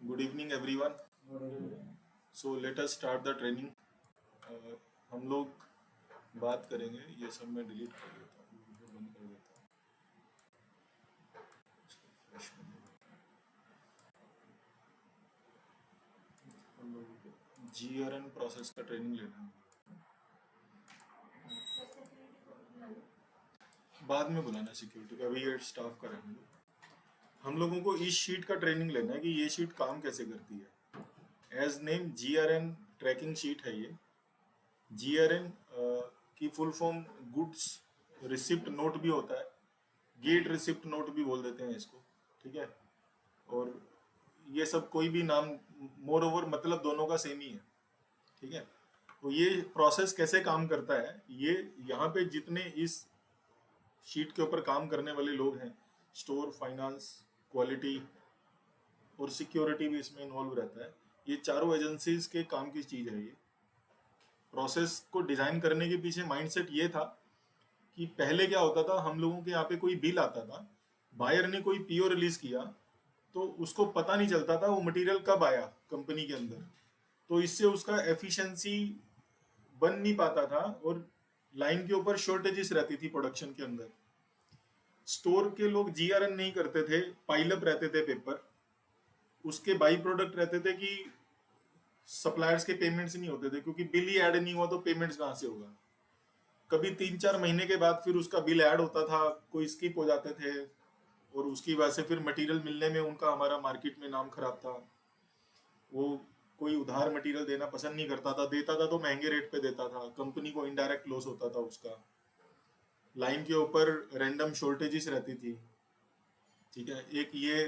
Good evening everyone. So let us start the training. हम लोग बात करेंगे, ये सब मैं डिलीट कर देता हूँ, वीडियो बंद कर देता हूँ, fresh कर देता हूँ। हम लोगों को GRN प्रोसेस का ट्रेनिंग लेना है। बाद में बुलाना सिक्योरिटी का, अभी ये स्टाफ का रहेंगे। हम लोगों को इस शीट का ट्रेनिंग लेना है कि ये शीट काम कैसे करती है। As name GRN tracking sheet है ये। GRN की full form goods receipt note भी होता है, गेट रिसिप्ट नोट भी बोल देते हैं इसको, ठीक है। और ये सब कोई भी नाम, मोर ओवर मतलब दोनों का सेम ही है, ठीक है। तो ये प्रोसेस कैसे काम करता है, ये यहाँ पे जितने इस शीट के ऊपर काम करने वाले लोग हैं, स्टोर, फाइनेंस, क्वालिटी और सिक्योरिटी भी इसमें इन्वॉल्व रहता है। ये चारों एजेंसीज के काम की चीज़ है। ये प्रोसेस को डिज़ाइन करने के पीछे माइंडसेट ये था कि पहले क्या होता था, हम लोगों के यहाँ पे कोई बिल आता था, बायर ने कोई पीओ रिलीज किया तो उसको पता नहीं चलता था वो मटेरियल कब आया कंपनी के अंदर। तो इससे उसका एफिशिएंसी बन नहीं पाता था और लाइन के ऊपर शॉर्टेजेस रहती थी प्रोडक्शन के अंदर। स्टोर के लोग GRN नहीं करते थे, पाइलअप रहते थे पेपर। उसके बाई प्रोडक्ट रहते थे कि सप्लायर्स के पेमेंट्स नहीं होते थे, क्योंकि बिल ही ऐड नहीं हुआ तो पेमेंट्स कहाँ से होगा। कभी 3-4 महीने के बाद फिर उसका बिल ऐड होता था, कोई स्किप हो जाते थे और उसकी वजह से फिर मटेरियल मिलने में उनका हमारा मार्केट में नाम खराब था। वो कोई उधार मटेरियल देना पसंद नहीं करता था, देता था तो महंगे रेट पे देता था, कंपनी को इनडायरेक्ट लॉस होता था उसका। लाइन के ऊपर रैंडम शॉर्टेजेस रहती थी, ठीक है। एक ये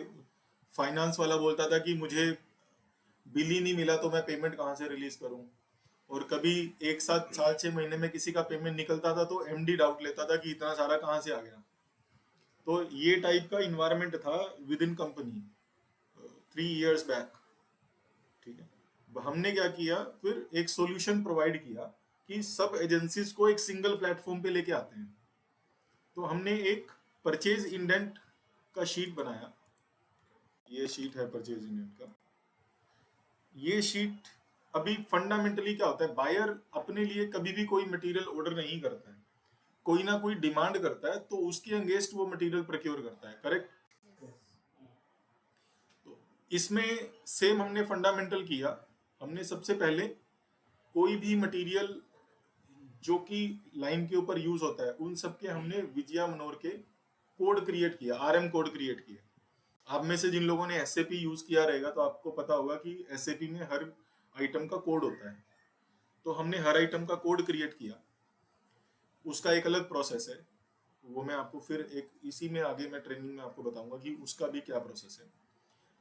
फाइनेंस वाला बोलता था कि मुझे बिल ही नहीं मिला तो मैं पेमेंट कहाँ से रिलीज करूं। और कभी एक साथ 4-6 महीने में किसी का पेमेंट निकलता था तो MD डाउट लेता था कि इतना सारा कहाँ से आ गया। तो ये टाइप का इन्वायरमेंट था with in company 3 years back, ठीक है। हमने क्या किया, फिर एक सॉल्यूशन प्रोवाइड किया कि सब एजेंसीज को एक सिंगल प्लेटफॉर्म पे लेके आते हैं। तो हमने एक परचेज इंडेंट का शीट बनाया। ये शीट है परचेज इंडेंट का। ये शीट अभी फंडामेंटली क्या होता है, बायर अपने लिए कभी भी कोई मटेरियल ऑर्डर नहीं करता है, कोई ना कोई डिमांड करता है तो उसके अगेंस्ट वो मटेरियल प्रोक्योर करता है, करेक्ट। तो इसमें सेम हमने फंडामेंटल किया। हमने सबसे पहले कोई भी मटेरियल जो कि लाइन के ऊपर यूज होता है उन सब के हमने विजया मनोर के कोड क्रिएट किया, RM कोड क्रिएट किया। आप में से जिन लोगों ने SAP यूज किया रहेगा तो आपको पता होगा कि SAP में हर आइटम का कोड होता है। तो हमने हर आइटम का कोड क्रिएट किया, उसका एक अलग प्रोसेस है, वो मैं आपको फिर एक इसी में आगे मैं ट्रेनिंग में आपको बताऊंगा कि उसका भी क्या प्रोसेस है।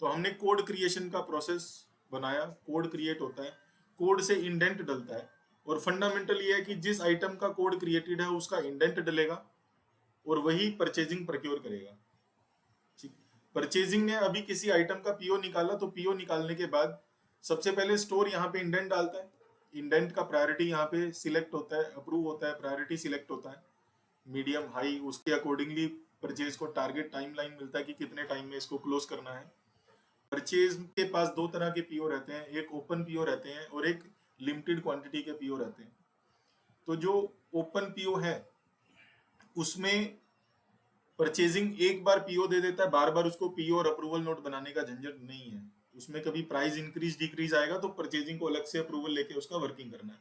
तो हमने कोड क्रिएशन का प्रोसेस बनाया, कोड क्रिएट होता है, कोड से इंडेंट डलता है। और फंडामेंटल ये है कि जिस आइटम का कोड क्रिएटेड है उसका इंडेंट डलेगा और वही परचेजिंग प्रोक्योर करेगा, ठीक। परचेजिंग ने अभी किसी आइटम का PO निकाला तो PO निकालने के बाद सबसे पहले स्टोर यहाँ पे इंडेंट डालता है। इंडेंट का प्रायोरिटी यहाँ पे सिलेक्ट होता है, अप्रूव होता है, प्रायोरिटी सिलेक्ट होता है, मीडियम, हाई, उसके अकॉर्डिंगली परचेज को टारगेट टाइमलाइन मिलता है कि कितने टाइम में इसको क्लोज करना है। परचेज के पास दो तरह के PO रहते हैं, एक ओपन PO रहते हैं और एक लिमिटेड क्वांटिटी के PO रहते हैं। तो जो ओपन PO है उसमें परचेजिंग एक बार PO दे देता है, बार बार उसको PO और अप्रूवल नोट बनाने का झंझट नहीं है। उसमें कभी प्राइस इंक्रीज डिक्रीज आएगा तो परचेजिंग को अलग से अप्रूवल लेके उसका वर्किंग करना है।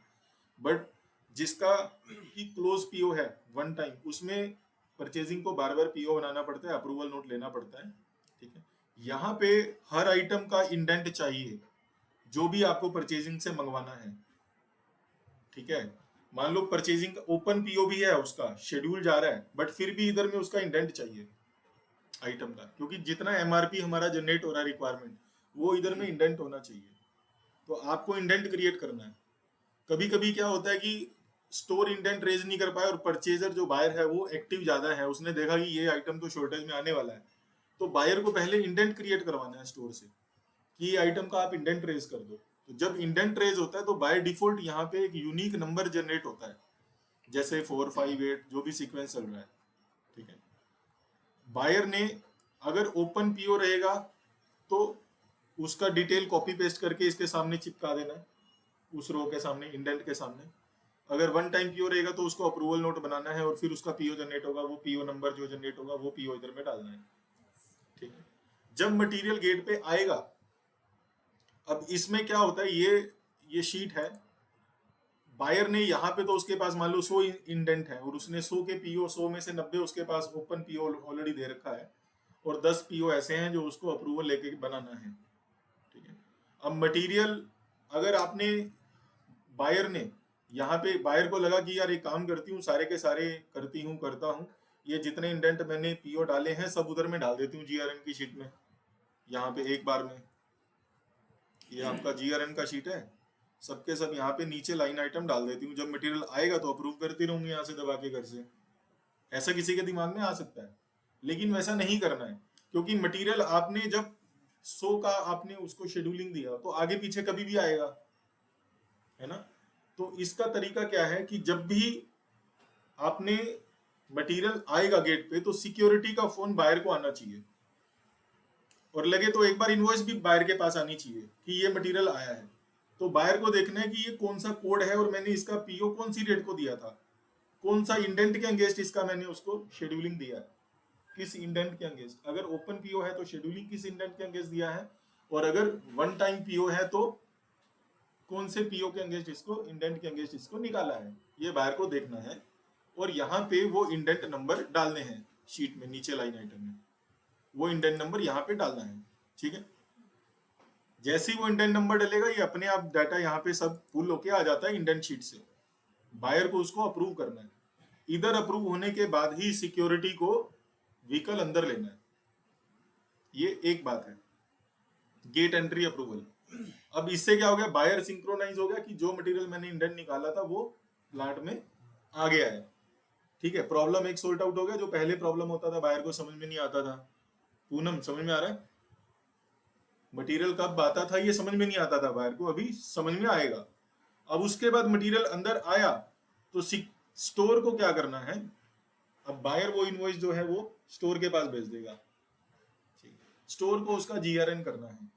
बट जिसका की क्लोज PO है वन टाइम, उसमें परचेजिंग को बार बार PO बनाना पड़ता है, अप्रूवल नोट लेना पड़ता है, ठीक है। यहाँ पे हर आइटम का इंडेंट चाहिए जो भी आपको परचेजिंग से मंगवाना है, ठीक है। मान लो परचेजिंग ओपन PO भी है, उसका शेड्यूल जा रहा है, बट फिर भी इधर में उसका इंडेंट चाहिए आइटम का, क्योंकि जितना MRP हमारा जनरेट हो रहा है रिक्वायरमेंट, वो इधर में इंडेंट होना चाहिए। तो आपको इंडेंट क्रिएट करना है। कभी कभी क्या होता है कि स्टोर इंडेंट रेज नहीं कर पाए और परचेजर जो बायर है वो एक्टिव ज्यादा है, उसने देखा कि ये आइटम तो शॉर्टेज में आने वाला है, तो बायर को पहले इंडेंट क्रिएट करवाना है स्टोर से कि ये आइटम का आप इंडेंट रेज कर दो। तो जब इंडेंट रेज होता है तो बाय डिफॉल्ट यहाँ पे एक यूनिक नंबर जनरेट होता है, जैसे 458 जो भी सीक्वेंस चल रहा है, ठीक है। बायर ने अगर ओपन PO रहेगा तो उसका डिटेल कॉपी पेस्ट करके इसके सामने चिपका देना है, उस रो के सामने, इंडेंट के सामने। अगर वन टाइम पीओ रहेगा तो उसको अप्रूवल नोट बनाना है और फिर उसका पीओ जनरेट होगा, वो पीओ नंबर जो जनरेट होगा वो पीओ इधर में डालना है। ठीक है, जब मटेरियल गेट पे आएगा, अब इसमें क्या होता है, ये शीट है, बायर ने यहाँ पे तो उसके पास मान लो 100 इंडेंट है और उसने 100 के पीओ, 100 में से 90 उसके पास ओपन पीओ ऑलरेडी दे रखा है और 10 पीओ ऐसे हैं जो उसको अप्रूवल लेके बनाना है। ठीक है, अब मटेरियल अगर आपने बायर ने यहाँ पे, बायर को लगा कि यार एक काम करती हूँ, सारे के सारे करता हूँ, ये जितने इंडेंट मैंने पीओ डाले हैं सब उधर में डाल देती हूँ जीआरएन की शीट में, यहाँ पे एक बार में। ये आपका जीआरएन का शीट है, सबके सब यहाँ पे नीचे लाइन आइटम डाल देती हूँ, जब मटेरियल आएगा तो अप्रूव करती रहूंगी यहाँ से दबा के घर से। ऐसा किसी के दिमाग में आ सकता है, लेकिन वैसा नहीं करना है, क्योंकि मटेरियल आपने जब 100 का आपने उसको शेड्यूलिंग दिया तो आगे पीछे कभी भी आएगा, है ना। तो इसका तरीका क्या है कि जब भी आपने मटेरियल आएगा गेट पे तो सिक्योरिटी का फोन बायर को आना चाहिए, और लगे तो एक बार इनवॉइस भी बायर के पास आनी चाहिए कि ये मटेरियल आया है। तो बायर को देखना है कि ये कौन सा कोड है और मैंने इसका पीओ कौन सी डेट को दिया था, कौन सा इंडेंट के अगेंस्ट इसका मैंने उसको शेड्यूलिंग दिया है, किस इंडेंट के अगेंस्ट। अगर ओपन पीओ है तो शेड्यूलिंग किस इंडेंट के अगेंस्ट दिया है, और अगर वन टाइम पीओ है तो कौन से पीओ के अगेंस्ट इसको, इंडेंट के अगेंस्ट इसको निकाला है, ये बायर को देखना है। और यहाँ पे वो इंडेंट नंबर डालने हैं शीट में, नीचे लाइन आइटम में वो इंडेंट नंबर यहाँ पे डालना है। ठीक है, जैसे ही वो इंडेंट नंबर डलेगा ये अपने आप डाटा यहाँ पे सब पुल होके आ जाता है इंडेंट शीट से, बायर को उसको अप्रूव करना है। इधर अप्रूव होने के बाद ही सिक्योरिटी को व्हीकल अंदर लेना है, ये एक बात है, गेट एंट्री अप्रूवल। अब इससे क्या हो गया, बायर सिंक्रोनाइज हो गया कि जो मटेरियल मैंने इंडेंट निकाला था वो प्लांट में आ गया है। ठीक है, प्रॉब्लम एक सोल्ट आउट हो गया, जो पहले प्रॉब्लम होता था बायर को समझ में नहीं आता था। पूनम समझ में आ रहा है, मटेरियल कब आता था ये समझ में नहीं आता था बायर को, अभी समझ में आएगा। अब उसके बाद मटेरियल अंदर आया तो स्टोर को क्या करना है, अब बायर वो इनवॉइस जो है वो स्टोर के पास भेज देगा। स्टोर को उसका जीआरएन करना है,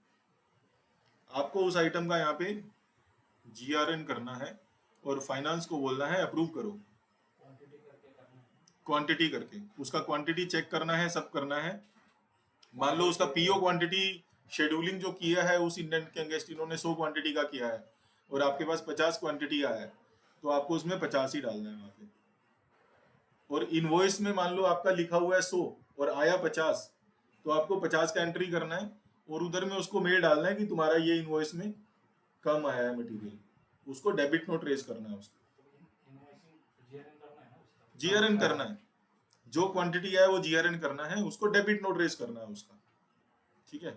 आपको उस आइटम का यहाँ पे जीआरएन करना है और फाइनेंस को बोलना है अप्रूव करो, क्वांटिटी करके उसका क्वांटिटी चेक करना है, सब करना है। मान लो उसका पीओ क्वांटिटी शेड्यूलिंग जो किया है उस इंडेंट के अगेंस्ट इन्होंने 100 क्वांटिटी का किया है और आपके पास 50 क्वांटिटी आया है, तो आपको उसमें 50 ही डालना है वहां पे। और इनवॉइस में मान लो आपका लिखा हुआ है 100 और आया 50, तो आपको 50 का एंट्री करना है और उधर में उसको मेल डालना है कि तुम्हारा ये इनवॉइस में कम आया है मटेरियल, उसको डेबिट नोट रेज करना है, उसको जीआरएन करना है, जो क्वांटिटी है वो जीआरएन करना है, उसको डेबिट नोट रेज करना है उसका। ठीक है,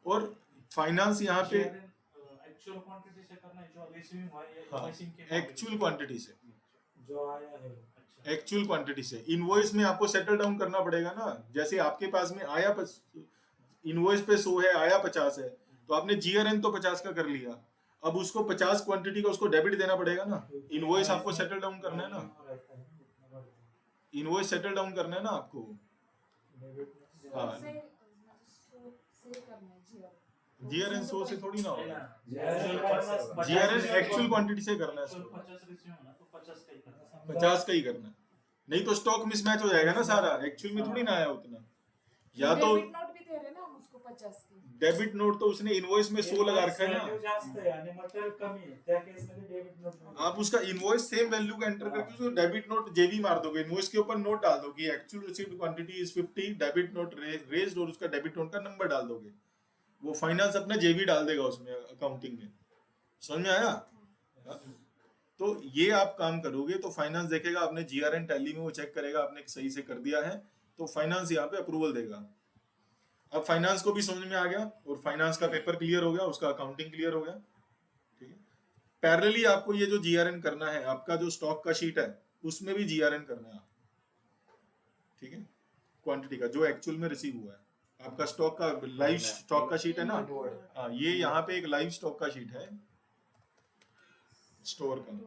और फाइनेंस यहाँ पे एक्चुअल क्वांटिटी से करना है जो रिसीविंग हुआ है, हाँ, इनवॉइसिंग के एक्चुअल क्वांटिटी से, जो आया है। अच्छा, एक्चुअल क्वांटिटी से। इनवॉइस में आपको सेटल डाउन करना पड़ेगा ना, जैसे आपके पास में आया इनवॉइस पे 100 है, आया 50 है, तो आपने जीआरएन तो 50 का कर लिया, अब उसको 50 क्वांटिटी का उसको डेबिट देना पड़ेगा ना, इनवॉइस आपको सेटल डाउन करना है ना, इनवॉइस सेटल डाउन करना है ना आपको। हाँ, जीआरएन 100 से थोड़ी ना होगा, जीआरएन एक्चुअल क्वांटिटी से करना है, 50 रिसीव होना तो 50 का ही करना है। 50 का ही करना है, नहीं तो स्टॉक मिसमैच हो जाएगा ना सारा, एक्चुअल में थोड़ी ना आया उतना। या तो डेबिट नोट भी दे रहे ना हम उसको 50 के, डेबिट नोट तो उसने इनवॉइस में 100 लगा रखा है ना, जास्त आहे आणि मटेरियल कमी आहे, त्या केस मध्ये डेबिट नोट आप उसका इनवॉइस सेम वैल्यू का एंटर करके उसको डेबिट नोट जेबी मार दोगे, इनवॉइस के ऊपर नोट डाल दोगे actual received quantity is 50, debit note raised, और उसका डेबिट नोट का नंबर डाल दोगे, वो फाइनेंस अपना जेबी डाल देगा उसमें अकाउंटिंग में। समझ में आया? तो ये आप काम करोगे तो फाइनेंस देखेगा आपने जीआरएन टैली में, वो चेक करेगा आपने सही से कर दिया है, तो फाइनेंस यहाँ पे अप्रूवल देगा। अब फाइनेंस को भी समझ में आ गया और फाइनेंस का पेपर क्लियर हो गया, उसका अकाउंटिंग क्लियर हो गया। ठीक है, पैरेलली आपको ये जो जीआरएन करना है, आपका जो स्टॉक का शीट है उसमें भी जीआरएन करना है। ठीक है, क्वांटिटी का जो एक्चुअल में रिसीव हुआ है, आपका स्टॉक का लाइव स्टॉक का शीट है ना, हाँ, ये यहाँ पे एक लाइव स्टॉक का शीट है स्टोर का।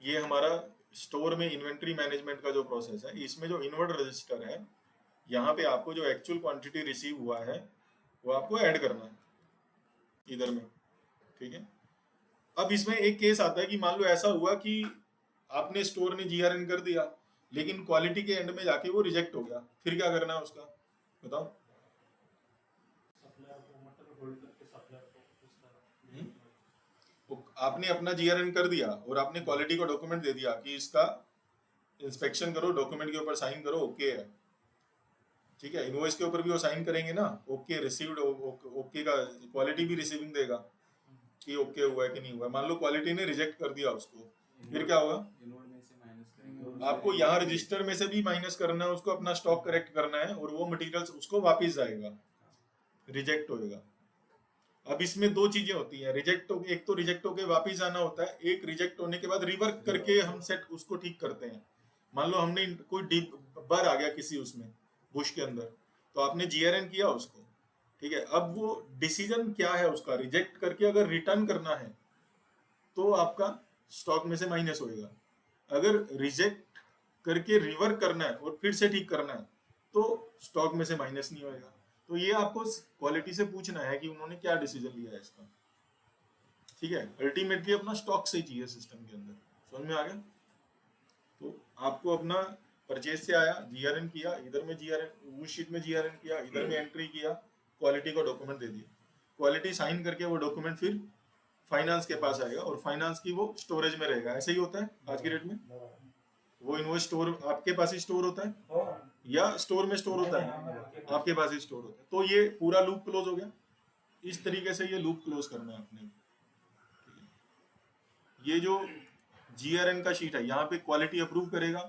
ये हमारा स्टोर में इन्वेंट्री मैनेजमेंट का जो प्रोसेस है, इसमें जो इनवर्ड रजिस्टर है, यहाँ पे आपको जो एक्चुअल क्वांटिटी रिसीव हुआ है वो आपको ऐड करना है इधर में, ठीक है। अब इसमें एक केस आता है कि मान लो ऐसा हुआ कि आपने स्टोर ने जीआरएन कर दिया, लेकिन क्वालिटी के एंड में जाके वो रिजेक्ट हो गया, फिर क्या करना है उसका बताओ। सप्लायर को मतलब होल्ड करके सप्लायर को उसका तो आपने अपना जीआरएन कर दिया और आपने क्वालिटी का डॉक्यूमेंट दे दिया कि इसका इंस्पेक्शन करो, डॉक्यूमेंट के ऊपर साइन करो, ओके है, ठीक है। इनवॉइस के ऊपर भी वो साइन करेंगे ना, ओके रिसीव्ड, ओके का क्वालिटी भी रिसीविंग देगा कि ओके हुआ है कि नहीं हुआ है। मान लो क्वालिटी ने रिजेक्ट कर दिया उसको, फिर क्या होगा, इनवर्ड में से माइनस करेंगे। आपको यहाँ रजिस्टर में से भी माइनस करना है, उसको अपना स्टॉक करेक्ट करना है और वो मटेरियल उसको वापस जाएगा, रिजेक्ट होएगा। अब इसमें दो चीजें होती हैं, रिजेक्ट हो, एक तो रिजेक्ट होके वापस आना होता है, एक रिजेक्ट होने के बाद रिवर्क करके हम सेट उसको ठीक करते हैं। मान लो हमने कोई डीप बर आ गया किसी उसमें बुश के अंदर, तो आपने जीआरएन किया उसको, ठीक है। अब वो डिसीजन क्या है उसका, रिजेक्ट करके अगर रिटर्न करना है तो आपका स्टॉक में से माइनस होएगा, अगर रिजेक्ट करके रिवर्क करना है और फिर से ठीक करना है तो स्टॉक में से माइनस नहीं होएगा। तो ये आपको क्वालिटी से पूछना है कि उन्होंने क्या डिसीजन लिया है इसका, ठीक है। अल्टीमेटली अपना स्टॉक सही चाहिए सिस्टम के अंदर, समझ में आ गया। तो आपको अपना परचेज से आया, जीआरएन किया, इधर में जीआरएन, उस शीट में जीआरएन किया, इधर में एंट्री किया, क्वालिटी का डॉक्यूमेंट दे दिया, क्वालिटी साइन करके वो डॉक्यूमेंट फिर फाइनेंस के पास आएगा और फाइनेंस की वो स्टोरेज में रहेगा। ऐसे ही होता है आज की डेट में, वो इनवॉइस स्टोर आपके पास ही स्टोर होता है या स्टोर में स्टोर होता है, आपके पास ही स्टोर होता है। तो ये पूरा लूप क्लोज हो गया। इस तरीके से ये लूप क्लोज करना है आपने। ये जो जीआरएन का शीट है, यहाँ पे क्वालिटी अप्रूव करेगा,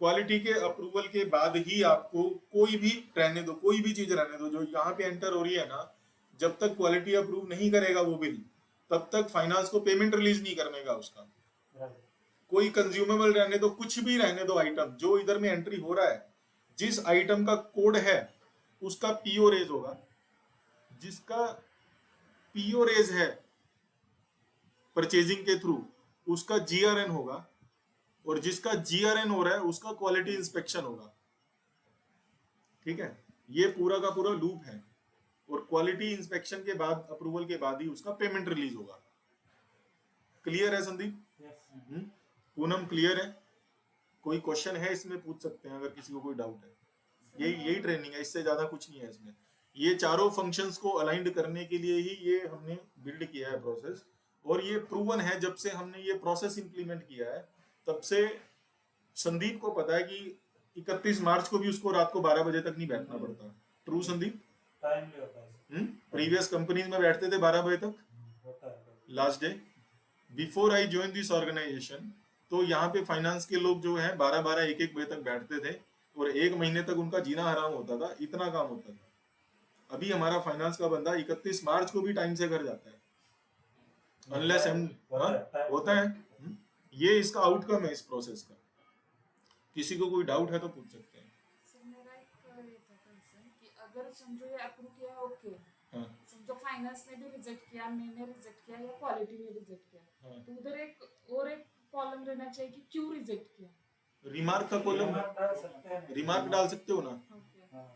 क्वालिटी के अप्रूवल के बाद ही आपको कोई भी रहने दो, कोई भी चीज रहने दो जो यहाँ पे एंटर हो रही है ना, जब तक क्वालिटी अप्रूव नहीं करेगा वो बिल, तब तक फाइनेंस को पेमेंट रिलीज नहीं करने का उसका। कोई कंज्यूमेबल रहने दो, कुछ भी रहने दो, आइटम जो इधर में एंट्री हो रहा है, जिस आइटम का कोड है उसका पीओ रेज होगा, जिसका पीओ रेज है परचेजिंग के थ्रू उसका जीआरएन होगा, और जिसका जीआरएन हो रहा है उसका क्वालिटी इंस्पेक्शन होगा, ठीक है। ये पूरा का पूरा लूप है, और क्वालिटी इंस्पेक्शन के बाद, अप्रूवल के बाद ही उसका पेमेंट रिलीज होगा। क्लियर है संदीप? पूनम क्लियर है? कोई क्वेश्चन है इसमें पूछ सकते हैं अगर किसी को कोई डाउट है। यही ट्रेनिंग है, इससे ज्यादा कुछ नहीं है इसमें। ये चारों फंक्शंस को अलाइंड करने के लिए ही ये हमने बिल्ड किया है प्रोसेस, और ये प्रूवन है। जब से हमने ये प्रोसेस इंप्लीमेंट किया है तब से संदीप को पता है कि 31 मार्च को भी उसको रात को 12 बजे तक नहीं बैठना पड़ता। ट्रू संदीप? टाइम भी होता है। प्रीवियस कंपनीज में बैठते थे 12 बजे तक, होता है last day before I join this organisation. तो यहाँ पे फाइनेंस के लोग जो हैं 12-12 1-1 बजे तक बैठते थे, और 1 महीने तक उनका जीना हराम होता था, इतना काम होता था। अभी हमारा फाइनेंस का बंदा 31 मार्च को भी टाइम से घर जाता है, अनलेस हम होता है। ये इसका आउटकम है इस प्रोसेस का। किसी को कोई डाउट है तो पूछ सकते हैं। सर मेरा एक ये था कंसर्न कि अगर समझो ये अप्रूव किया है, ओके, हाँ समझो फाइनेंस ने भी रिजेक्ट किया, मैंने रिजेक्ट किया या क्वालिटी ने रिजेक्ट किया, हाँ। तो उधर एक और एक कॉलम रहना चाहिए कि क्यों रिजेक्ट किया। रिमार्क का कॉलम, डाल सकते हैं। रिमार्क डाल सकते हो ना। ओके, हाँ,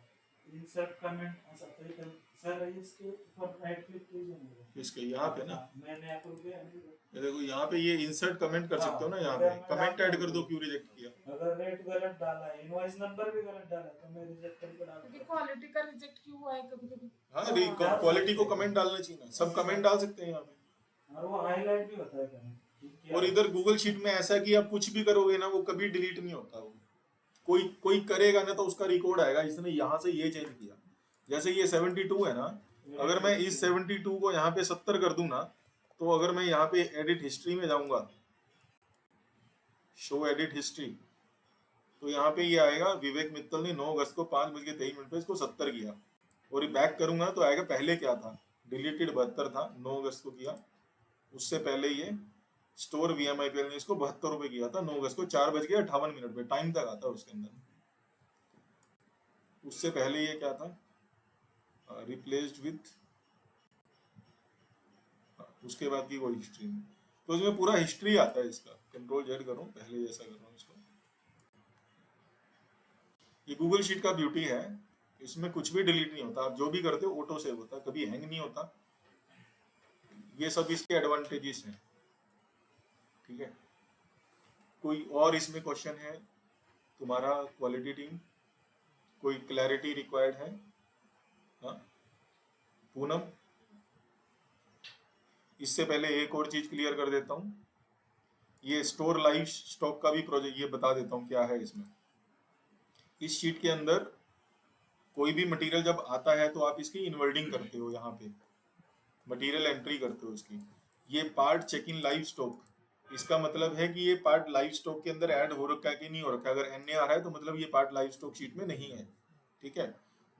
इंसर्ट कमेंट सर इसके ऊपर राइट क्लिक कीजिए। इसके यहाँ पे ना, मैंने अप्रूव किया। ये देखो यहाँ पे ये इंसर्ट कमेंट कर सकते हो ना, यहाँ पे कमेंट ऐड कर दो क्यों रिजेक्ट किया। अगर रेट गलत डाला है, इनवॉइस नंबर भी गलत डाला है, तो मैं रिजेक्ट करके डाल क्योंकि दूंगा। क्वालिटी का रिजेक्ट क्यों हुआ है कभी कभी। हाँ, क्वालिटी को कमेंट डालना चाहिए ना, सब कमेंट डाल सकते हैं यहाँ पे। और वो हाईलाइट भी होता है कमेंट। और इधर गूगल शीट में ऐसा कि आप कुछ भी करोगे ना वो कभी डिलीट नहीं होता। वो कोई करेगा ना तो उसका रिकॉर्ड आएगा, इसने यहाँ से ये चेंज किया। जैसे ये 72 है ना, अगर मैं इस 72 को यहाँ पे 70 कर दूं ना, तो अगर मैं यहाँ पे एडिट हिस्ट्री में जाऊंगा, शो एडिट हिस्ट्री, तो यहाँ पे ये आएगा विवेक मित्तल ने 9 अगस्त को 5:23 पे इसको 70 किया, और ये बैक करूंगा तो आएगा पहले क्या था, डिलीटेड 72 था, 9 अगस्त को किया। उससे पहले ये स्टोर VMIPL ने इसको 72 रुपए किया था 9 अगस्त को 4:58 पे, टाइम तक आता है उसके अंदर। उससे पहले ये क्या था, रिप्लेस्ड विथ, उसके बाद की वो हिस्ट्री में, तो इसमें पूरा हिस्ट्री आता है इसका। कंट्रोल जेड करूँ, पहले जैसा कर रहा हूँ इसको। ये गूगल शीट का ब्यूटी है, इसमें कुछ भी डिलीट नहीं होता, आप जो भी करते हो ऑटो सेव होता है, कभी हैंग नहीं होता। ये सब इसके एडवांटेजेस हैं, ठीक है। कोई और इसमें क्वेश्चन है तुम्हारा क्वालिटी टीम, कोई क्लैरिटी रिक्वायर्ड है? हाँ पूनम, इससे पहले एक और चीज क्लियर कर देता हूँ, ये स्टोर लाइव स्टॉक का भी प्रोजेक्ट ये बता देता हूँ क्या है इसमें। इस शीट के अंदर कोई भी मटेरियल जब आता है तो आप इसकी इनवर्डिंग करते हो, यहाँ पे मटेरियल एंट्री करते हो इसकी। ये part check in live stock, इसका मतलब है कि ये पार्ट लाइव स्टॉक के अंदर ऐड हो रखा है कि नहीं हो रखा है। अगर एन आ रहा है तो मतलब ये पार्ट लाइव स्टॉक शीट में नहीं है, ठीक है।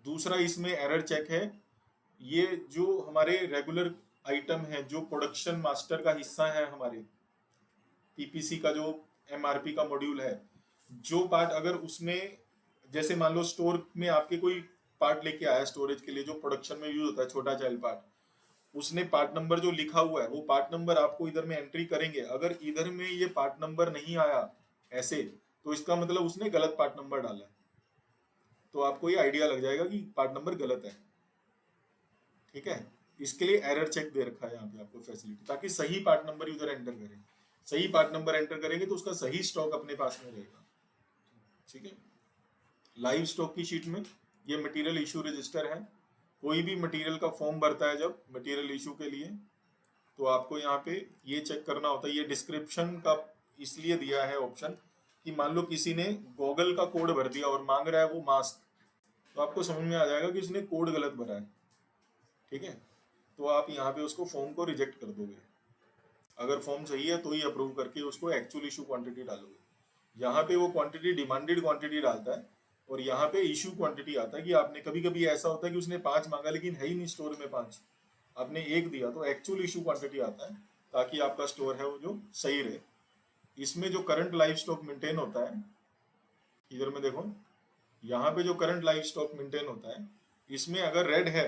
दूसरा इसमें एरर चेक है, ये जो हमारे रेगुलर आइटम है, जो प्रोडक्शन मास्टर का हिस्सा है, हमारे पीपीसी का जो एमआरपी का मॉड्यूल है, जो पार्ट अगर उसमें जैसे मान लो स्टोर में आपके कोई पार्ट लेके आया स्टोरेज के लिए जो प्रोडक्शन में यूज होता है, छोटा चाइल्ड पार्ट, उसने पार्ट नंबर जो लिखा हुआ है वो पार्ट नंबर आपको इधर में एंट्री करेंगे। अगर इधर में ये पार्ट नंबर नहीं आया ऐसे, तो इसका मतलब उसने गलत पार्ट नंबर डाला है, तो आपको ये आइडिया लग जाएगा कि पार्ट नंबर गलत है, ठीक है। इसके लिए एरर चेक दे रखा है यहाँ पे आपको फैसिलिटी, ताकि सही पार्ट नंबर उधर एंटर करें। सही पार्ट नंबर एंटर करेंगे तो उसका सही स्टॉक अपने पास में रहेगा, ठीक है। लाइव स्टॉक की शीट में ये मटेरियल इशू रजिस्टर है। कोई भी मटेरियल का फॉर्म भरता है जब मटेरियल इशू के लिए, तो आपको यहाँ पे ये चेक करना होता है। ये डिस्क्रिप्शन का इसलिए दिया है ऑप्शन कि मान लो किसी ने गूगल का कोड भर दिया और मांग रहा है वो मास्क, तो आपको समझ में आ जाएगा कि उसने कोड गलत भरा है, ठीक है। तो आप यहाँ पे उसको फॉर्म को रिजेक्ट कर दोगे। अगर फॉर्म सही है तो ही अप्रूव करके उसको एक्चुअल इशू क्वांटिटी डालोगे। यहाँ पे वो क्वांटिटी डिमांडेड क्वांटिटी डालता है और यहाँ पे इशू क्वांटिटी आता है कि आपने कभी कभी ऐसा होता है कि उसने 5 मांगा लेकिन है ही नहीं स्टोर में 5, आपने 1 दिया, तो एक्चुअल इशू क्वांटिटी आता है, ताकि आपका स्टोर है वो जो सही रहे। इसमें जो करंट लाइव स्टॉक मेंटेन होता है, इधर में देखो, यहाँ पे जो करंट लाइव स्टॉक मेंटेन होता है, इसमें अगर रेड है,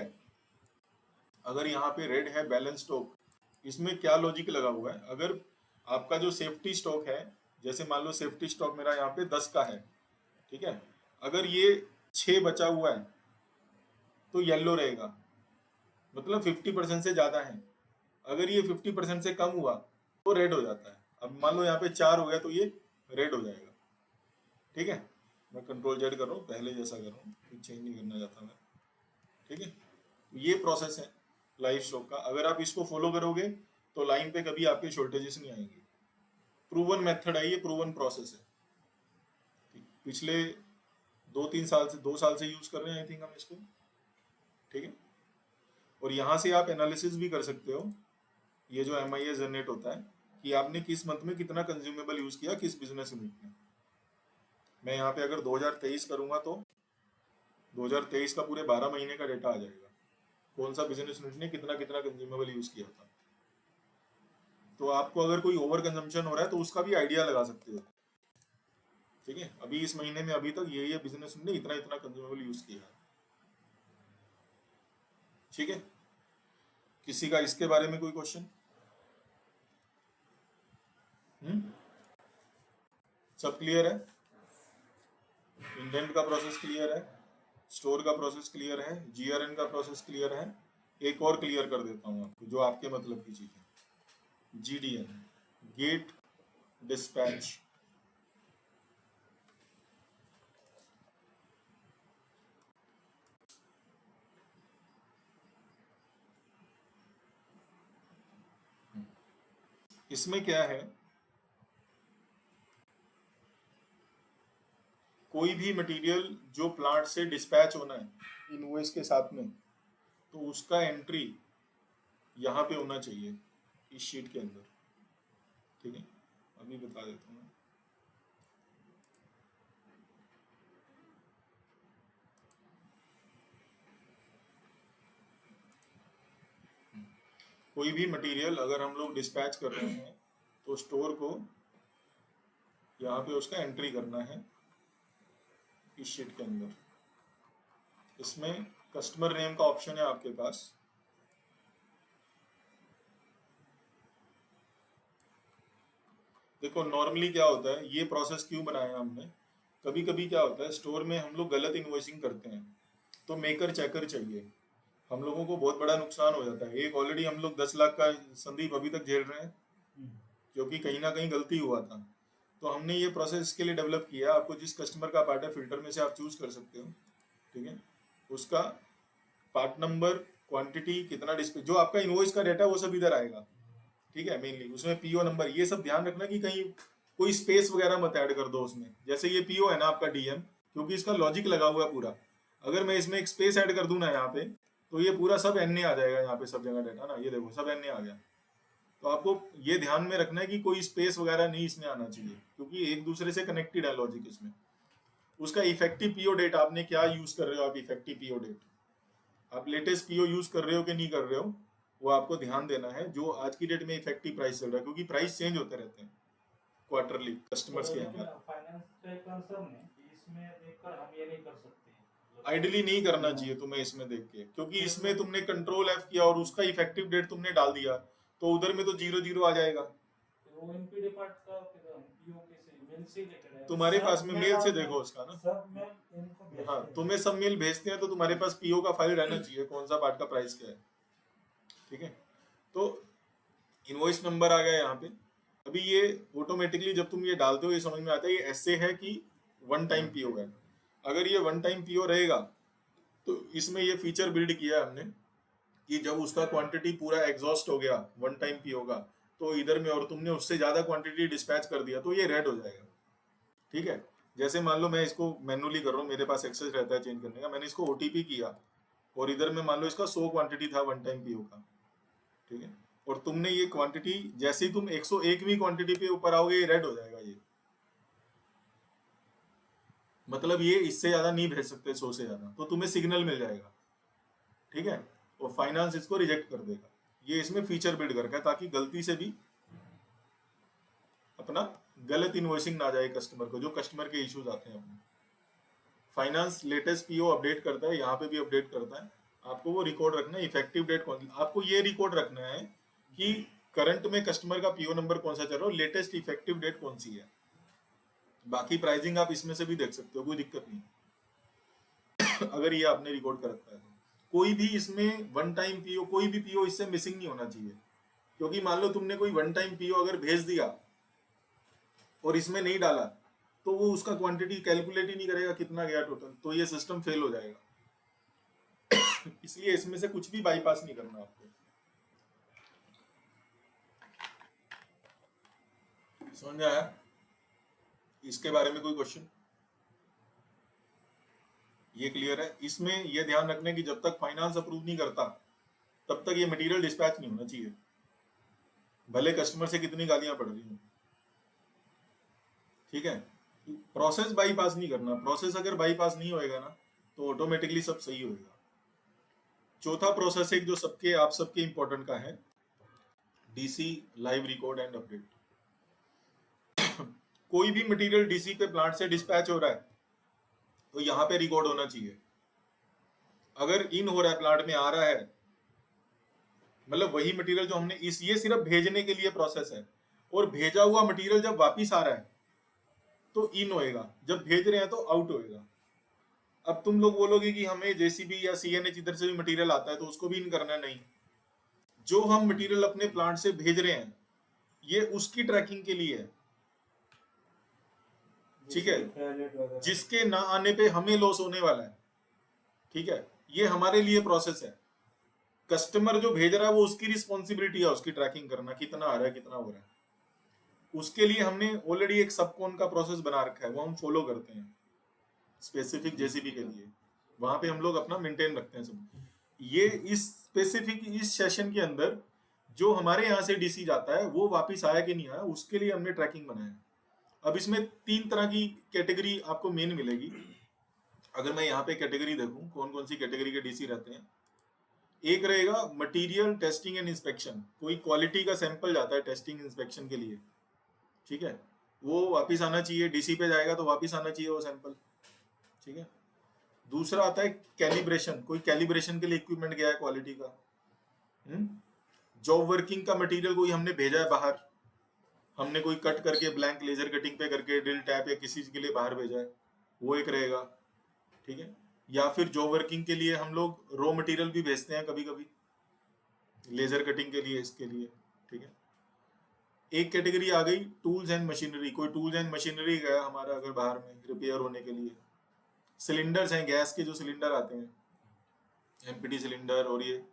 अगर यहाँ पे रेड है बैलेंस स्टॉक, इसमें क्या लॉजिक लगा हुआ है, अगर आपका जो सेफ्टी स्टॉक है, जैसे मान लो सेफ्टी स्टॉक मेरा यहाँ पे 10 का है, ठीक है, अगर ये 6 बचा हुआ है तो येलो रहेगा, मतलब 50% से ज्यादा है। अगर ये 50% से कम हुआ तो रेड हो जाता है। अब मान लो यहाँ पे 4 हो गया तो ये रेड हो जाएगा, ठीक है। मैं कंट्रोल जेड कर रहा हूँ, पहले जैसा कर रहा हूँ, कुछ चेंज नहीं करना चाहता मैं, ठीक है। ये प्रोसेस है लाइव स्टॉक का। अगर आप इसको फॉलो करोगे तो लाइन पे कभी आपके शॉर्टेजेस नहीं आएंगे। प्रूवन मेथड है ये, प्रूवन प्रोसेस है। पिछले 2 साल से यूज कर रहे हैं आई थिंक हम इसको, ठीक है। और यहाँ से आप एनालिसिस भी कर सकते हो, ये जो MIS जनरेट होता है कि आपने किस मंथ में कितना कंज्यूमेबल यूज किया किस बिजनेस यूनिट में। मैं यहाँ पे अगर 2023 करूंगा तो 2023 का पूरे 12 महीने का डेटा आ जाएगा, कौन सा बिजनेस यूनिट ने कितना कितना कंज्यूमेबल यूज किया था। तो आपको अगर कोई ओवर कंजम्पशन हो रहा है तो उसका भी आइडिया लगा सकते हो, ठीक है। अभी इस महीने में अभी तक ये बिजनेस यूनिट ने इतना इतना कंज्यूमेबल यूज किया है, ठीक है। किसी का इसके बारे में कोई क्वेश्चन? सब क्लियर है? इंडेंट का प्रोसेस क्लियर है, स्टोर का प्रोसेस क्लियर है, GRN का प्रोसेस क्लियर है। एक और क्लियर कर देता हूँ आपको जो आपके मतलब की चीज है, GDN, गेट डिस्पैच। इसमें क्या है, कोई भी मटेरियल जो प्लांट से डिस्पैच होना है इनवॉइस के साथ में, तो उसका एंट्री यहाँ पे होना चाहिए इस शीट के अंदर, ठीक है। अभी बता देता हूँ। कोई भी मटेरियल अगर हम लोग डिस्पैच कर रहे हैं तो स्टोर को यहाँ पे उसका एंट्री करना है इस शीट के अंदर। इसमें कस्टमर नेम का ऑप्शन है आपके पास, देखो नॉर्मली क्या होता है, ये प्रोसेस क्यों बनाया हमने, कभी कभी क्या होता है स्टोर में हम लोग गलत इन्वॉइसिंग करते हैं, तो मेकर चेकर चाहिए, हम लोगों को बहुत बड़ा नुकसान हो जाता है। एक ऑलरेडी हम लोग 10 लाख का संदीप अभी तक झेल रहे हैं, क्योंकि कहीं ना कहीं गलती हुआ था। तो हमने ये प्रोसेस इसके लिए डेवलप किया, आपको जिस कस्टमर का पार्ट है फिल्टर में से आप चूज कर सकते हो, ठीक है, उसका पार्ट नंबर, क्वांटिटी, कितना डिस्प्ले, जो आपका इनवॉइस का डेटा वो सब इधर आएगा, ठीक है। मेनली उसमें पीओ नंबर, ये सब ध्यान रखना कि कहीं कोई स्पेस वगैरह मत ऐड कर दो उसमें। जैसे ये पीओ है ना आपका डीएम, क्योंकि इसका लॉजिक लगा हुआ है पूरा, अगर मैं इसमें एक स्पेस ऐड कर दूं ना यहाँ पे, तो ये पूरा सब एनए आ जाएगा यहाँ पे, सब जगह डेटा ना, ये देखो सब एनए आ गया। तो आपको ये ध्यान में रखना है कि कोई स्पेस वगैरह नहीं इसमें आना चाहिए, क्योंकि एक दूसरे से कनेक्टेड है लॉजिक इसमें। उसका इफेक्टिव पीओ डेट, आपने क्या यूज कर रहे हो आप, इफेक्टिव पीओ डेट, आप लेटेस्ट पीओ यूज कर रहे हो कि नहीं कर रहे हो, वो आपको ध्यान देना है, जो आज की डेट में इफेक्टिव प्राइस चल रहा है, क्योंकि प्राइस चेंज होते रहते हैं क्वार्टरली कस्टमर्स के यहाँ। फाइनेंस का एक कंसर्न है कि इसमें देखकर हम ये नहीं कर सकते, आइडियली नहीं करना चाहिए तुम्हें इसमें देख के, क्योंकि इसमें तुमने कंट्रोल एफ किया और उसका इफेक्टिव डेट तुमने डाल दिया, तो उधर में तो 0 0 आ जाएगा। वो एनपीडी पार्ट का पीओ कैसे मेल से लेकर है, तुम्हारे सब पास में मेल से देखो उसका ना, सब मेल इनको भेजते हाँ हैं। तुम्हें सब मेल भेजते हैं, तो तुम्हारे पास पीओ का फाइल रहना चाहिए, कौन सा पार्ट का प्राइस क्या है, ठीक है। तो इनवॉइस नंबर आ गया यहाँ पे। अभी ये ऑटोमेटिकली जब तुम ये डालते हो ये समझ में आता है ये ऐसे है कि वन टाइम पीओ है। अगर ये वन टाइम पीओ रहेगा तो इसमें ये फीचर बिल्ड किया है हमने कि जब उसका क्वांटिटी पूरा एग्जॉस्ट हो गया वन टाइम पीओ का, तो इधर में और तुमने उससे ज्यादा क्वांटिटी डिस्पैच कर दिया तो ये रेड हो जाएगा, ठीक है। जैसे मान लो मैं इसको मैनुअली कर रहा हूँ, मेरे पास एक्सेस रहता है चेंज करने का, मैंने इसको ओटीपी किया और इधर में मान लो इसका 100 क्वांटिटी था वन टाइम पीओ का, ठीक है, और तुमने ये क्वांटिटी जैसे ही तुम 101वीं क्वांटिटी पे ऊपर आओगे ये रेड हो जाएगा, ये मतलब ये इससे ज्यादा नहीं भेज सकते 100 से ज्यादा, तो तुम्हें सिग्नल मिल जाएगा, ठीक है, और फाइनेंस इसको रिजेक्ट कर देगा। ये इसमें फीचर बिल्ड करके ताकि गलती से भी अपना गलत इनवॉइसिंग ना जाए कस्टमर को, जो कस्टमर के इश्यूज आते हैं अपने। फाइनेंस लेटेस्ट पीओ अपडेट करता है, यहाँ पे भी अपडेट करता है, आपको वो रिकॉर्ड रखना है, इफेक्टिव डेट कौन, आपको ये रिकॉर्ड रखना है कि करंट में कस्टमर का पीओ नंबर कौन सा चल रहा है, लेटेस्ट इफेक्टिव डेट कौन सी है। बाकी प्राइसिंग आप इसमें से भी देख सकते हो, कोई दिक्कत नहीं अगर ये आपने रिकॉर्ड कर रखा है तो। कोई भी इसमें वन टाइम पीओ, कोई भी पीओ इससे मिसिंग नहीं होना चाहिए, क्योंकि मान लो तुमने कोई वन टाइम पीओ अगर भेज दिया और इसमें नहीं डाला तो वो उसका क्वांटिटी कैलकुलेट ही नहीं करेगा कितना गया टोटल, तो ये सिस्टम फेल हो जाएगा इसलिए इसमें से कुछ भी बाईपास नहीं करना आपको। समझ में आया? इसके बारे में कोई क्वेश्चन? ये क्लियर है? इसमें ये ध्यान रखने की जब तक फाइनेंस अप्रूव नहीं करता तब तक ये मटेरियल डिस्पैच नहीं होना चाहिए, भले कस्टमर से कितनी गालियां पड़ रही हो, ठीक है। प्रोसेस बाईपास नहीं करना, प्रोसेस अगर बाईपास नहीं होएगा ना तो ऑटोमेटिकली सब सही होएगा। चौथा प्रोसेस एक जो सबके आप सबके इंपॉर्टेंट का है, DC live record and update. कोई भी मटेरियल डीसी पे प्लांट से डिस्पैच हो रहा है तो यहाँ पे रिकॉर्ड होना चाहिए। अगर इन हो रहा है प्लांट में आ रहा है, मतलब वही मटेरियल जो हमने इस, ये सिर्फ भेजने के लिए प्रोसेस है, और भेजा हुआ मटेरियल जब वापिस आ रहा है तो इन होएगा, जब भेज रहे हैं तो आउट होएगा। अब तुम लोग बोलोगे कि हमें जेसीबी या सीएनएच इधर से भी मटेरियल आता है तो उसको भी इन करना है, नहीं। जो हम मटेरियल अपने प्लांट से भेज रहे हैं ये उसकी ट्रैकिंग के लिए है, ठीक है, जिसके ना आने पे हमें लॉस होने वाला है, ठीक है। ये हमारे लिए प्रोसेस है, कस्टमर जो भेज रहा है वो उसकी रिस्पॉन्सिबिलिटी है उसकी ट्रैकिंग करना, कितना आ रहा है कितना हो रहा है। उसके लिए हमने ऑलरेडी एक सबकॉन का प्रोसेस बना रखा है, वो हम फॉलो करते हैं स्पेसिफिक जेसीबी के लिए, वहां पे हम लोग अपना मेंटेन रखते हैं सब। ये इस स्पेसिफिक इस सेशन के अंदर जो हमारे यहाँ से डीसी जाता है वो वापिस आया कि नहीं आया उसके लिए हमने ट्रैकिंग बनाया है। अब इसमें 3 तरह की कैटेगरी आपको मेन मिलेगी। अगर मैं यहाँ पे कैटेगरी देखूं कौन कौन सी कैटेगरी के डीसी रहते हैं, एक रहेगा मटेरियल टेस्टिंग एंड इंस्पेक्शन, कोई क्वालिटी का सैंपल जाता है टेस्टिंग इंस्पेक्शन के लिए, ठीक है, वो वापिस आना चाहिए, डीसी पे जाएगा तो वापिस आना चाहिए वो सैंपल, ठीक है। दूसरा आता है कैलिब्रेशन, कोई कैलिब्रेशन के लिए इक्विपमेंट गया है क्वालिटी का, जॉब वर्किंग का मटेरियल कोई हमने भेजा है बाहर, हमने कोई कट करके ब्लैंक लेजर कटिंग पे करके ड्रिल टैप या किसी के लिए बाहर भेजा है, वो एक रहेगा, ठीक है। या फिर जॉब वर्किंग के लिए हम लोग रॉ मटेरियल भी भेजते हैं कभी कभी लेजर कटिंग के लिए, इसके लिए, ठीक है। एक कैटेगरी आ गई टूल्स एंड मशीनरी। कोई टूल्स एंड मशीनरी गया हमारा अगर बाहर में रिपेयर होने के लिए। सिलेंडर्स हैं, गैस के जो सिलेंडर आते हैं, एमपीटी सिलेंडर, और ये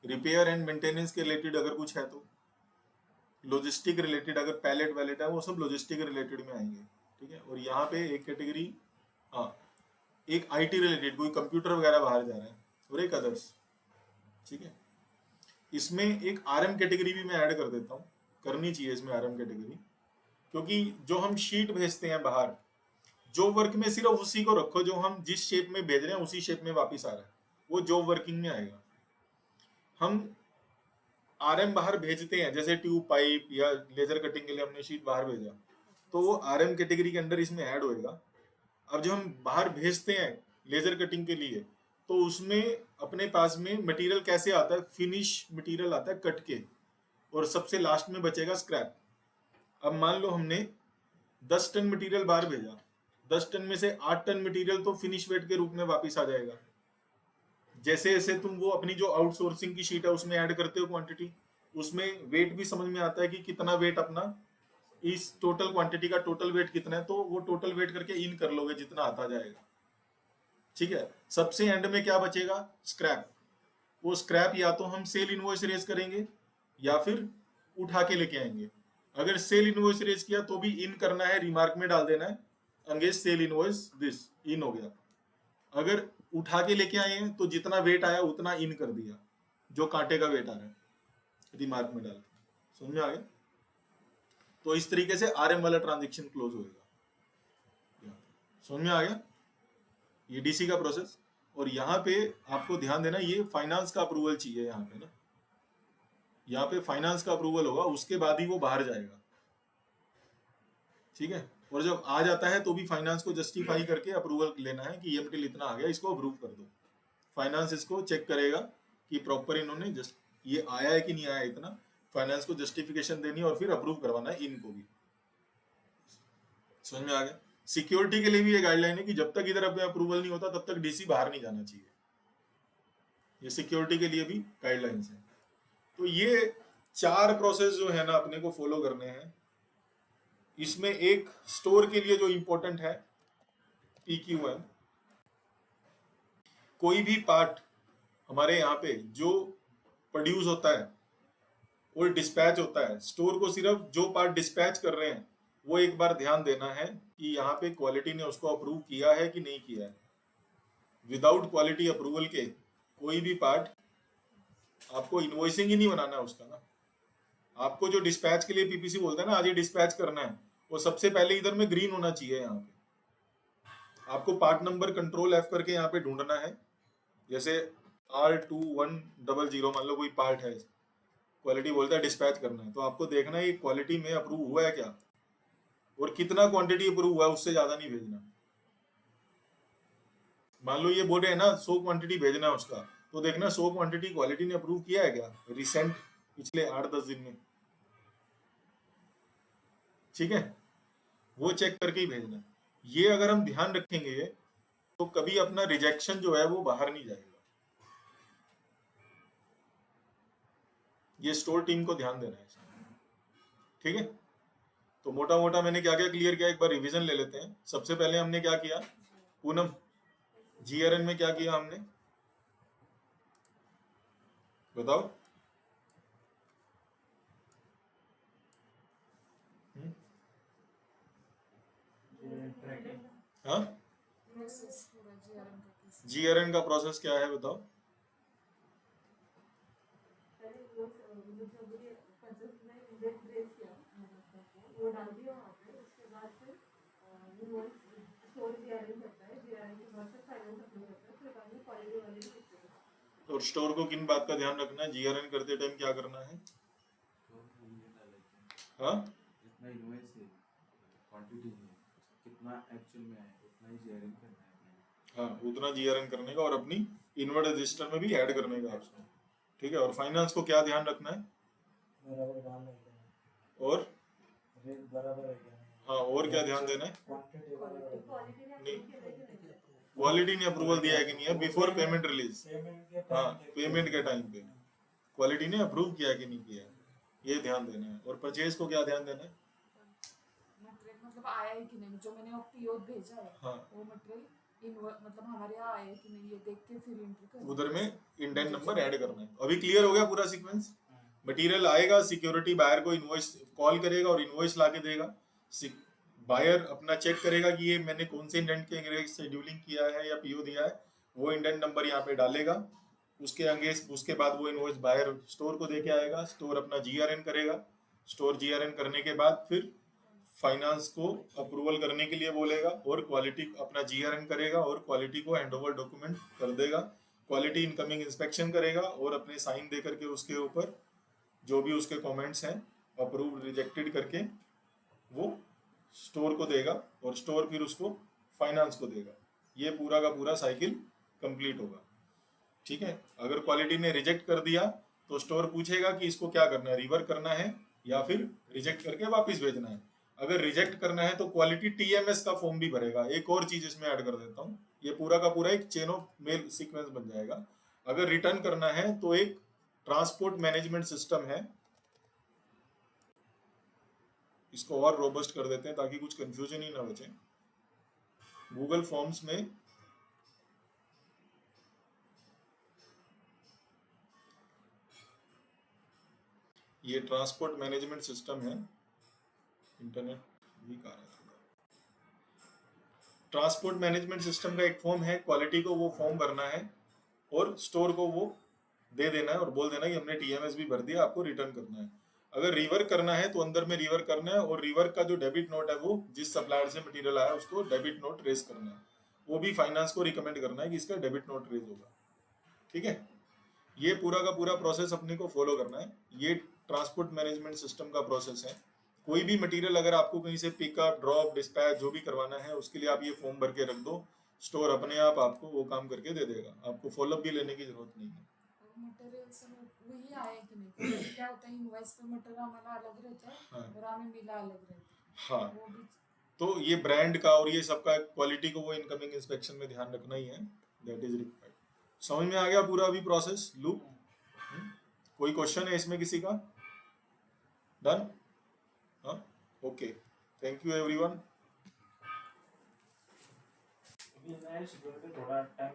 रिपेयर एंड मेंटेनेंस के रिलेटेड अगर कुछ है तो, लॉजिस्टिक रिलेटेड अगर पैलेट वैलेट है वो सब लॉजिस्टिक रिलेटेड में आएंगे, ठीक है। और यहाँ पे एक कैटेगरी, हाँ, एक आईटी रिलेटेड, कोई कंप्यूटर वगैरह बाहर जा रहा है, और एक अदर्स, ठीक है। इसमें एक आरएम कैटेगरी भी मैं ऐड कर देता हूँ, करनी चाहिए इसमें आरएम कैटेगरी, क्योंकि जो हम शीट भेजते हैं बाहर, जॉब वर्क में सिर्फ उसी को रखो जो हम जिस शेप में भेज रहे हैं उसी शेप में वापस आ रहा है, वो जॉब वर्किंग में आएगा। हम आरएम बाहर भेजते हैं, जैसे ट्यूब पाइप या लेजर कटिंग के लिए हमने शीट बाहर भेजा, तो वो आरएम कैटेगरी के अंदर इसमें ऐड होएगा। अब जो हम बाहर भेजते हैं लेजर कटिंग के लिए, तो उसमें अपने पास में मटेरियल कैसे आता है, फिनिश मटेरियल आता है कट के, और सबसे लास्ट में बचेगा स्क्रैप। अब मान लो हमने 10 टन मटेरियल बाहर भेजा, 10 टन में से 8 टन मटेरियल तो फिनिश वेट के रूप में वापस आ जाएगा। जैसे जैसे तुम वो अपनी जो आउटसोर्सिंग की शीट है उसमें ऐड करते हो क्वांटिटी, उसमें वेट भी समझ में आता है कि कितना वेट अपना इस टोटल क्वांटिटी का टोटल वेट कितना है, तो वो टोटल वेट करके इन कर लोगे जितना आता जाएगा, ठीक है। सबसे एंड में क्या बचेगा, स्क्रैप। वो स्क्रैप या तो हम सेल इनवॉइस रेज करेंगे या फिर उठा के लेके आएंगे। अगर सेल इनवॉइस रेज किया तो भी इन करना है, रिमार्क में डाल देना है अंगेज सेल इनवॉइस दिस, इन हो गया। अगर उठा के लेके आए हैं तो जितना वेट आया उतना इन कर दिया, जो कांटे का वेट आ रहा है रिमार्क में डाल के। समझ में आ गया? तो इस तरीके से आरएम वाला ट्रांजेक्शन क्लोज होएगा। समझ में आ गया ये डीसी का प्रोसेस। और यहाँ पे आपको ध्यान देना, ये फाइनेंस का अप्रूवल चाहिए यहाँ पे ना, यहाँ पे फाइनेंस का अप्रूवल होगा, उसके बाद ही वो बाहर जाएगा, ठीक है। और जब आ जाता है तो भी फाइनेंस को जस्टिफाई करके अप्रूवल लेना है कि ये मटेरियल इतना आ गया, इसको अप्रूव कर दो। फाइनेंस इसको चेक करेगा कि प्रॉपर इन्होंने जस्ट ये आया है कि नहीं आया इतना, फाइनेंस को जस्टिफिकेशन देनी और फिर अप्रूव करवाना है इनको भी। समझ में आ गया? सिक्योरिटी के लिए भी ये गाइडलाइन है कि जब तक इधर अपने अप्रूवल नहीं होता तब तक डीसी बाहर नहीं जाना चाहिए। ये सिक्योरिटी के लिए भी गाइडलाइंस है। तो ये 4 प्रोसेस जो है ना अपने को फॉलो करने हैं। इसमें एक स्टोर के लिए जो इंपॉर्टेंट है PQM, कोई भी पार्ट हमारे यहाँ पे जो प्रोड्यूस होता है और डिस्पैच होता है, स्टोर को सिर्फ जो पार्ट डिस्पैच कर रहे हैं वो एक बार ध्यान देना है कि यहाँ पे क्वालिटी ने उसको अप्रूव किया है कि नहीं किया है। विदाउट क्वालिटी अप्रूवल के कोई भी पार्ट आपको इनवॉइसिंग ही नहीं बनाना है उसका ना। आपको जो डिस्पैच के लिए पीपीसी बोलता है ना, आज ये डिस्पैच करना है, वो सबसे पहले इधर में ग्रीन होना चाहिए। यहाँ पे आपको पार्ट नंबर कंट्रोल F करके यहाँ पे ढूंढना है। जैसे R2100 मान लो कोई पार्ट है, क्वालिटी बोलता है डिस्पैच करना है, तो आपको देखना है ये क्वालिटी में अप्रूव हुआ है क्या, और कितना क्वांटिटी अप्रूव हुआ है, उससे ज्यादा नहीं भेजना। मान लो ये बोर्ड है ना 100 क्वांटिटी भेजना है उसका, तो देखना 100 क्वांटिटी क्वालिटी ने अप्रूव किया है क्या रिसेंट पिछले 8-10 दिन में, ठीक है। वो चेक करके ही भेजना। ये अगर हम ध्यान रखेंगे तो कभी अपना रिजेक्शन जो है वो बाहर नहीं जाएगा। ये स्टोर टीम को ध्यान देना है, ठीक है। तो मोटा मोटा मैंने क्या क्या क्लियर किया, एक बार रिवीजन ले लेते हैं। सबसे पहले हमने क्या किया, पूनम GRN में क्या किया हमने बताओ। हाँ, प्रोसेस पूरा GRN का कैसे? GRN का प्रोसेस क्या है बताओ। वो डाल दिया वहाँ पे, उसके बाद फिर स्टोर GRN करता है, GRN के बाद फिर फाइनेंस अप्रूव करता है, फिर बाद में क्वालिटी वाले भी कितने हैं। और स्टोर को किन बात का ध्यान रखना है, GRN करते टाइम क्या करना है? हाँ, जितना इनवॉइस है, क्वांटिटी है, कितना एक्चुअल में है उतना ही GRN करना है। हाँ, उतना GRN करने का और अपनी इनवर्ट रजिस्टर में भी ऐड करने का उसको, ठीक है। और फाइनेंस को क्या ध्यान रखना है, बराबर डाल लेते हैं और रेट बराबर है क्या? हाँ, और क्या ध्यान देना है? क्वांटिटी बराबर है। क्वालिटी ने नहीं। अप्रूव किया है कि नहीं? क्वालिटी ने अप्रूवल दिया है कि नहीं है बिफोर पेमेंट रिलीज? पेमेंट के हाँ, टाइम पे पेमेंट के टाइम पे क्वालिटी ने अप्रूव किया है कि नहीं किया है, ये ध्यान देना है। और परचेज को क्या ध्यान देना है? मटेरियल मतलब आया है कि नहीं, जो मैंने वो पीओ भेजा है हाँ, वो मटेरियल मतलब हमारे यहाँ आया है कि नहीं, ये देख के फिर एंट्री करना उधर में है। इंडेंट नंबर ऐड करना है। अभी क्लियर हो गया पूरा सीक्वेंस? मटेरियल आएगा, सिक्योरिटी बायर को इनवॉइस कॉल करेगा और इनवॉइस ला के देगा। बायर अपना चेक करेगा कि ये मैंने कौन से इंडेंट के शेड्यूलिंग किया है या पीओ दिया है, वो इंडेंट नंबर यहाँ पे डालेगा। उसके बाद वो इनवॉइस बायर स्टोर को देके आएगा, स्टोर अपना जीआरएन करेगा। स्टोर जीआरएन करने के बाद फिर फाइनेंस को अप्रूवल करने के लिए बोलेगा और क्वालिटी अपना जीआरएन करेगा और क्वालिटी को हैंडओवर डॉक्यूमेंट कर देगा। क्वालिटी इनकमिंग इंस्पेक्शन करेगा और अपने साइन दे करके उसके ऊपर जो भी उसके कमेंट्स हैं अप्रूव रिजेक्टेड करके वो स्टोर को देगा और स्टोर फिर उसको फाइनेंस को देगा। ये पूरा का पूरा साइकिल कंप्लीट होगा। ठीक है, अगर क्वालिटी ने रिजेक्ट कर दिया तो स्टोर पूछेगा कि इसको क्या करना है, रिवर करना है या फिर रिजेक्ट करके वापस भेजना है। अगर रिजेक्ट करना है तो क्वालिटी टीएमएस का फॉर्म भी भरेगा। एक और चीज इसमें ऐड कर देता हूँ, ये पूरा का पूरा एक चेन ऑफ मेल सीक्वेंस बन जाएगा। अगर रिटर्न करना है तो एक ट्रांसपोर्ट मैनेजमेंट सिस्टम है, इसको और रोबस्ट कर देते हैं ताकि कुछ कंफ्यूजन ही ना बचे। गूगल फॉर्म्स में ये ट्रांसपोर्ट मैनेजमेंट सिस्टम है। इंटरनेट भी आ रहा था। ट्रांसपोर्ट मैनेजमेंट सिस्टम का एक फॉर्म है, क्वालिटी को वो फॉर्म भरना है और स्टोर को वो दे देना है और बोल देना कि हमने टीएमएस भी भर दिया, आपको रिटर्न करना है। अगर रिवर करना है तो अंदर में रिवर करना है और रिवर का जो डेबिट नोट है वो जिस सप्लायर से मटेरियल आया उसको डेबिट नोट रेज करना है। वो भी फाइनेंस को रिकमेंड करना है कि इसका डेबिट नोट रेज होगा। ठीक है, ये पूरा का पूरा प्रोसेस अपने को फॉलो करना है। ये ट्रांसपोर्ट मैनेजमेंट सिस्टम का प्रोसेस है। कोई भी मटेरियल अगर आपको कहीं से पिकअप ड्रॉप डिस्पैच जो भी करवाना है उसके लिए आप ये फॉर्म भर के रख दो, स्टोर अपने आप आपको वो काम करके दे देगा, आपको फॉलोअप भी लेने की जरूरत नहीं है। और मटेरियल सब वही आया है कि नहीं, क्योंकि क्या होता है इनवॉइस पे मटेरियल हमारा अलग रहता है हाँ और हमें मिला अलग रहता है। हाँ, वो भी तो ये ब्रांड का और ये सबका क्वालिटी को वो इनकमिंग इंस्पेक्शन में ध्यान रखना ही है, दैट इज रिक्वायर्ड। समझ में आ गया पूरा अभी प्रोसेस लूप? कोई क्वेश्चन है इसमें किसी का? डन? हाँ, ओके, थैंक यू एवरीवन। अभी नए शेड्यूल पे थोड़ा टाइम